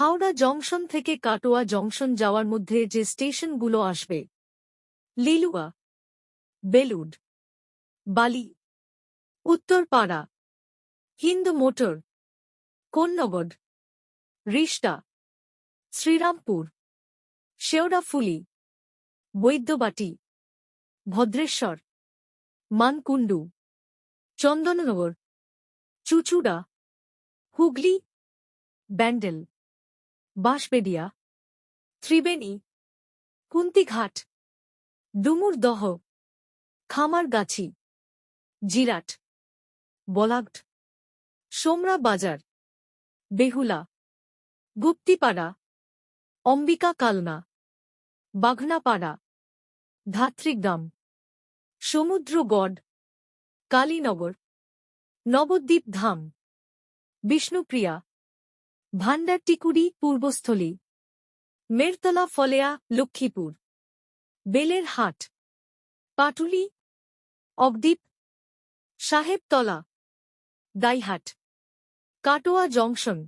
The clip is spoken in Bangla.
হাওড়া জংশন থেকে কাটোয়া জংশন যাওয়ার মধ্যে যে স্টেশনগুলো আসবে: লিলুয়া, বেলুড়, বালি, উত্তরপাড়া, হিন্দু মোটর, কোন্নগর, রিষ্টা, শ্রীরামপুর, শেওড়াফুলি, বৈদ্যবাটি, ভদ্রেশ্বর, মানকুণ্ডু, চন্দননগর, চুচুড়া, হুগলি, ব্যান্ডেল, বাঁশবেড়িয়া, ত্রিবেণী, কুন্তিঘাট, ডুমুরদহ, খামারগাছি, জিরাট, বলাগড, সোমরা বাজার, বেহুলা, গুপ্তিপাড়া, অম্বিকা কালনা, বাঘনাপাড়া, ধাত্রীগ্রাম, সমুদ্রগড়, কালীনগর, নবদ্বীপ ধাম, বিষ্ণুপ্রিয়া, ভান্ডারটিকুড়ি পূর্বস্থলী, মেরতলা ফলেয়া লক্ষ্মীপুর, বেলের হাট, পাটুলি, অবদ্বীপ, সাহেবতলা, দাইহাট, কাটোয়া জংশন।